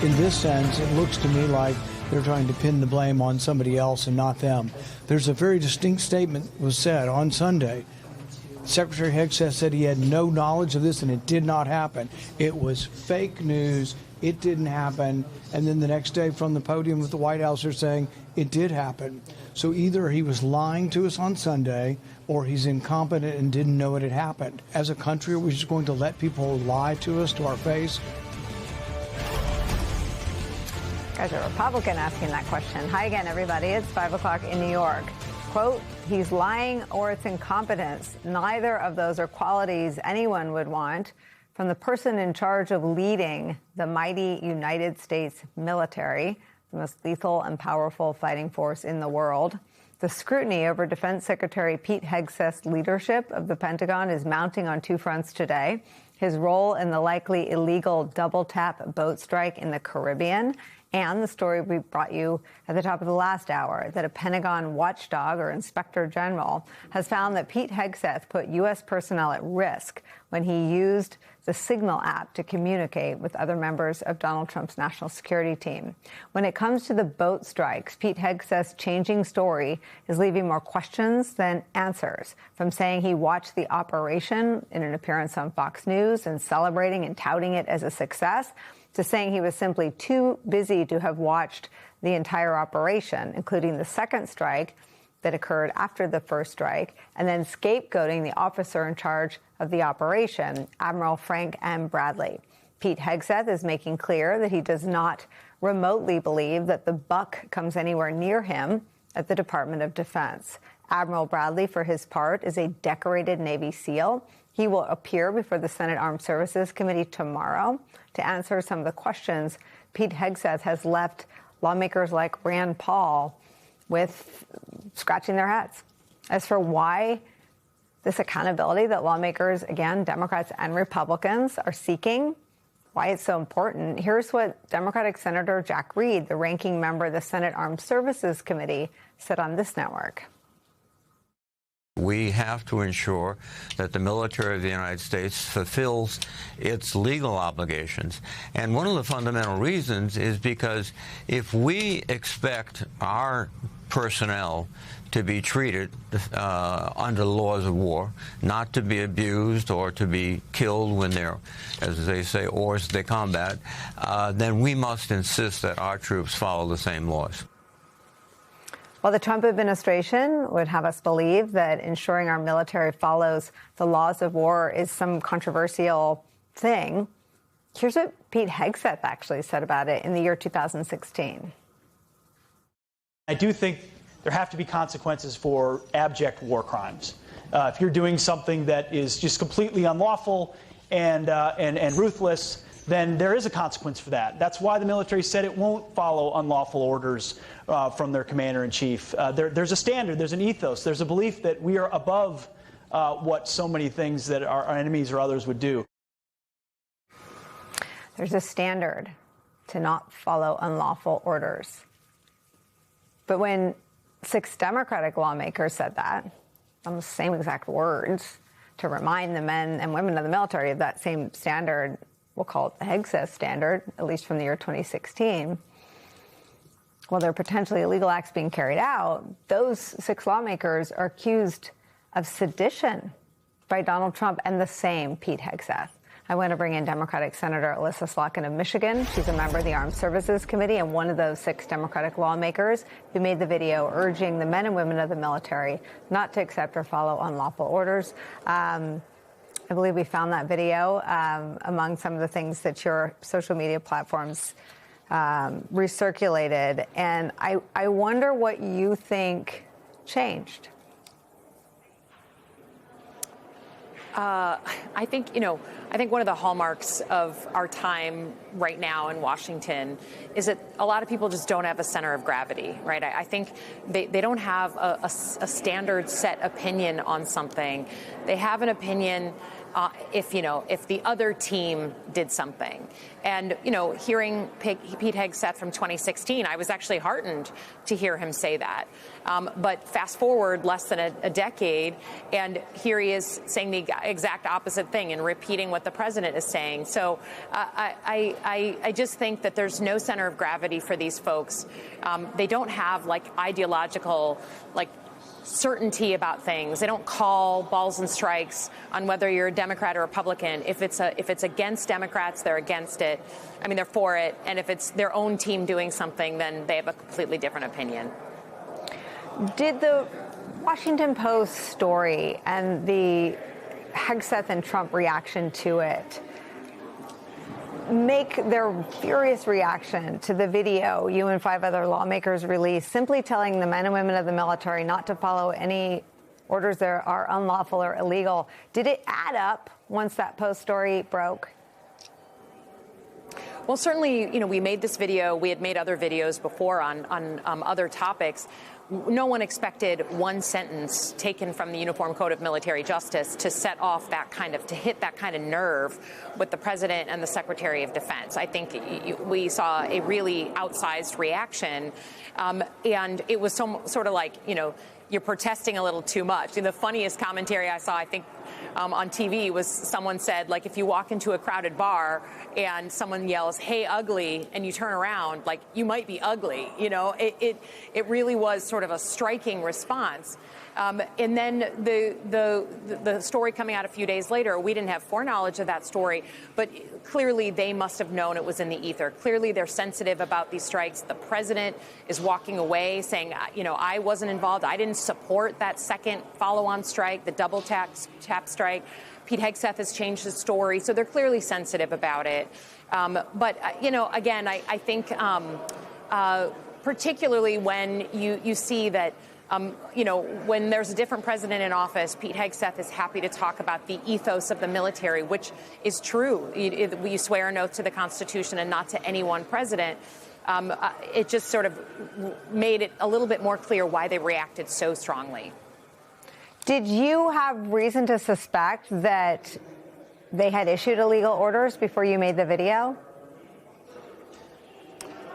In this sense, it looks to me like they're trying to pin the blame on somebody else and not them. There's a very distinct statement was said on Sunday. Secretary Hegseth said he had no knowledge of this and it did not happen. It was fake news. It didn't happen. And then the next day from the podium at the White House, they're saying it did happen. So either he was lying to us on Sunday or he's incompetent and didn't know it had happened. As a country, are we just going to let people lie to us to our face? There's a Republican asking that question. Hi again, everybody. It's 5 o'clock in New York. Quote, he's lying or it's incompetence. Neither of those are qualities anyone would want from the person in charge of leading the mighty United States military, the most lethal and powerful fighting force in the world. The scrutiny over Defense Secretary Pete Hegseth's leadership of the Pentagon is mounting on two fronts today. His role in the likely illegal double-tap boat strike in the Caribbean, and the story we brought you at the top of the last hour, that a Pentagon watchdog or inspector general has found that Pete Hegseth put U.S. personnel at risk when he used the Signal app to communicate with other members of Donald Trump's national security team. When it comes to the boat strikes, Pete Hegseth's changing story is leaving more questions than answers. From saying he watched the operation in an appearance on Fox News and celebrating and touting it as a success, to saying he was simply too busy to have watched the entire operation, including the second strike that occurred after the first strike, and then scapegoating the officer in charge of the operation, Admiral Frank M. Bradley. Pete Hegseth is making clear that he does not remotely believe that the buck comes anywhere near him at the Department of Defense. Admiral Bradley, for his part, is a decorated Navy SEAL. He will appear before the Senate Armed Services Committee tomorrow to answer some of the questions Pete Hegseth has left lawmakers like Rand Paul with scratching their heads. As for why this accountability that lawmakers, again, Democrats and Republicans, are seeking, why it's so important, here's what Democratic Senator Jack Reed, the ranking member of the Senate Armed Services Committee, said on this network. We have to ensure that the military of the United States fulfills its legal obligations. And one of the fundamental reasons is because if we expect our personnel to be treated under the laws of war, not to be abused or to be killed when they're, as they say, hors de combat, then we must insist that our troops follow the same laws. Well, the Trump administration would have us believe that ensuring our military follows the laws of war is some controversial thing. Here's what Pete Hegseth actually said about it in the year 2016. I do think there have to be consequences for abject war crimes. If you're doing something that is just completely unlawful and ruthless, then there is a consequence for that. That's why the military said it won't follow unlawful orders from their commander-in-chief. There's a standard, there's an ethos, there's a belief that we are above what so many things that our enemies or others would do. There's a standard to not follow unlawful orders. But when 6 Democratic lawmakers said that, almost the same exact words, to remind the men and women of the military of that same standard, we'll call it the Hegseth standard, at least from the year 2016, while there are potentially illegal acts being carried out, those 6 lawmakers are accused of sedition by Donald Trump and the same Pete Hegseth. I want to bring in Democratic Senator Elissa Slotkin of Michigan. She's a member of the Armed Services Committee and one of those 6 Democratic lawmakers who made the video urging the men and women of the military not to accept or follow unlawful orders. I believe we found that video among some of the things that your social media platforms recirculated. And I wonder what you think changed. I think one of the hallmarks of our time right now in Washington is that a lot of people just don't have a center of gravity, right? I think they don't have a standard set opinion on something. They have an opinion if the other team did something. And, hearing Pete Hegseth from 2016, I was actually heartened to hear him say that. But fast forward less than a decade, and here he is saying the exact opposite thing and repeating what what the president is saying. So I just think that there's no center of gravity for these folks. They don't have ideological certainty about things. They don't call balls and strikes on whether you're a Democrat or Republican. If it's against Democrats, they're against it. I mean, they're for it. And if it's their own team doing something, then they have a completely different opinion. Did the Washington Post story and the Hegseth and Trump reaction to it make their furious reaction to the video you and 5 other lawmakers released, simply telling the men and women of the military not to follow any orders that are unlawful or illegal? Did it add up once that Post story broke? Well, certainly, we made this video. We had made other videos before on other topics. No one expected one sentence taken from the Uniform Code of Military Justice to set off to hit that kind of nerve with the president and the Secretary of Defense. I think we saw a really outsized reaction, and it was sort of like, you're protesting a little too much. And the funniest commentary I saw, I think, on TV was someone said, if you walk into a crowded bar and someone yells, "Hey, ugly," and you turn around, you might be ugly. It really was sort of a striking response. And then the story coming out a few days later, we didn't have foreknowledge of that story, but clearly they must have known it was in the ether. Clearly they're sensitive about these strikes. The president is walking away saying, I wasn't involved. I didn't support that second follow-on strike, the double tap strike. Pete Hegseth has changed his story, so they're clearly sensitive about it. But again, I think particularly when you see that, when there's a different president in office, Pete Hegseth is happy to talk about the ethos of the military, which is true. We swear an oath to the Constitution and not to any one president. It just sort of made it a little bit more clear why they reacted so strongly. Did you have reason to suspect that they had issued illegal orders before you made the video?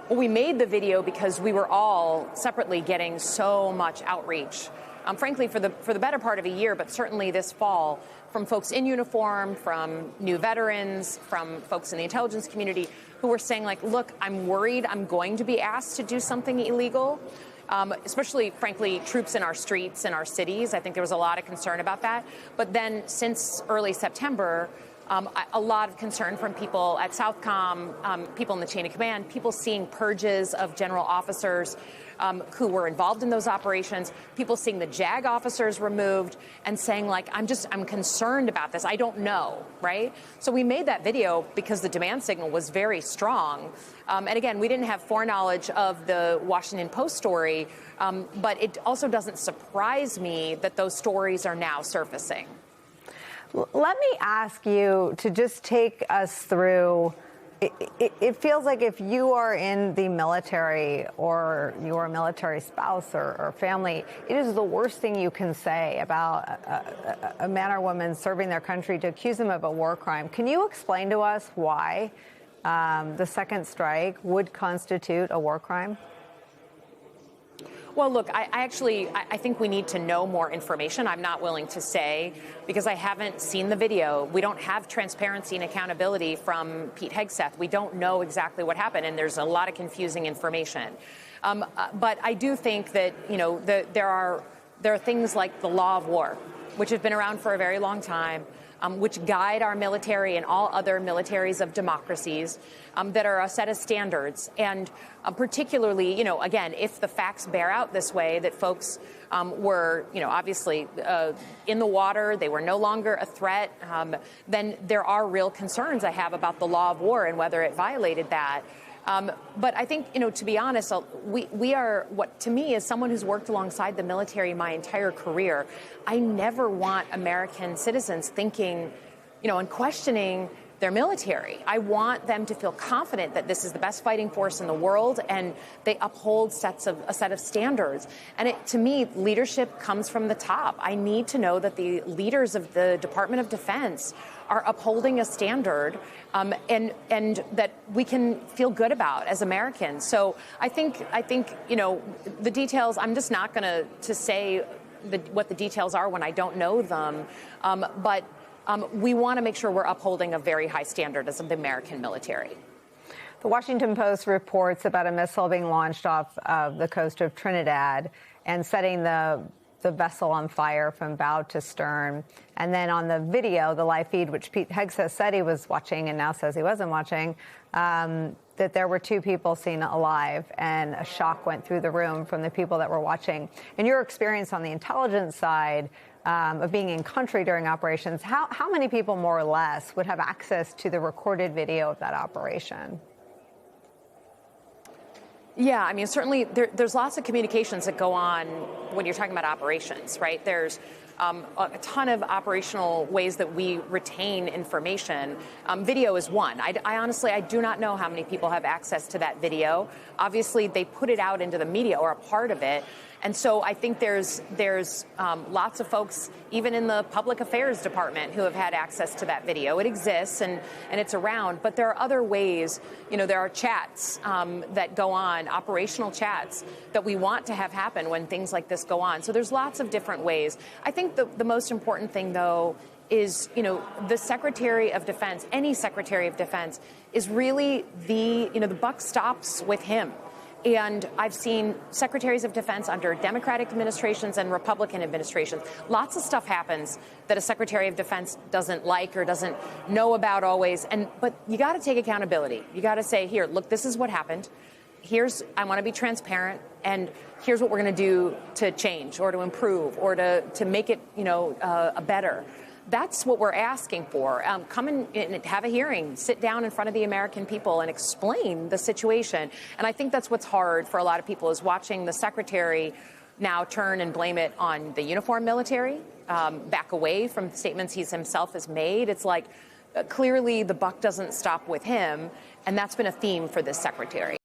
Well, we made the video because we were all separately getting so much outreach, frankly, for the better part of a year, but certainly this fall, from folks in uniform, from new veterans, from folks in the intelligence community who were saying, look, I'm worried I'm going to be asked to do something illegal, especially, frankly, troops in our streets, in our cities. I think there was a lot of concern about that. But then since early September, a lot of concern from people at Southcom, people in the chain of command, people seeing purges of general officers who were involved in those operations, people seeing the JAG officers removed and saying, I'm concerned about this. I don't know, right? So we made that video because the demand signal was very strong. And again, we didn't have foreknowledge of the Washington Post story, but it also doesn't surprise me that those stories are now surfacing. Let me ask you to just take us through. It feels like if you are in the military or you're a military spouse or family, it is the worst thing you can say about a man or woman serving their country to accuse them of a war crime. Can you explain to us why the second strike would constitute a war crime? Well, look, I think we need to know more information. I'm not willing to say because I haven't seen the video. We don't have transparency and accountability from Pete Hegseth. We don't know exactly what happened, and there's a lot of confusing information. But I do think that, there are things like the law of war, which have been around for a very long time, which guide our military and all other militaries of democracies, that are a set of standards. And particularly, again, if the facts bear out this way, that folks were, obviously in the water, they were no longer a threat, then there are real concerns I have about the law of war and whether it violated that. But I think, to be honest, we are, what to me, as someone who's worked alongside the military my entire career, I never want American citizens thinking, and questioning their military. I want them to feel confident that this is the best fighting force in the world and they uphold a set of standards. And to me, leadership comes from the top. I need to know that the leaders of the Department of Defense are upholding a standard and that we can feel good about as Americans. So I think the details, I'm just not going to say what the details are when I don't know them. But we want to make sure we're upholding a very high standard as the American military. The Washington Post reports about a missile being launched off of the coast of Trinidad and setting the vessel on fire from bow to stern. And then on the video, the live feed, which Pete Hegseth said he was watching and now says he wasn't watching, that there were 2 people seen alive, and a shock went through the room from the people that were watching. In your experience on the intelligence side of being in country during operations, how many people more or less would have access to the recorded video of that operation? Yeah, I mean, certainly there's lots of communications that go on when you're talking about operations, right? There's a ton of operational ways that we retain information. Video is one. I honestly do not know how many people have access to that video. Obviously, they put it out into the media, or a part of it. And so I think there's lots of folks, even in the public affairs department, who have had access to that video. It exists and it's around, but there are other ways. You know, there are chats that go on, operational chats that we want to have happen when things like this go on. So there's lots of different ways. I think the most important thing, though, is, you know, the Secretary of Defense, any Secretary of Defense, is really the buck stops with him. And I've seen secretaries of defense under Democratic administrations and Republican administrations. Lots of stuff happens that a secretary of defense doesn't like or doesn't know about always. But you got to take accountability. You got to say, here, look, this is what happened. I want to be transparent, and here's what we're going to do to change or to improve or to make it, a better. That's what we're asking for. Come and have a hearing, sit down in front of the American people and explain the situation. And I think that's what's hard for a lot of people, is watching the secretary now turn and blame it on the uniformed military, back away from statements he himself has made. It's like, clearly the buck doesn't stop with him. And that's been a theme for this secretary.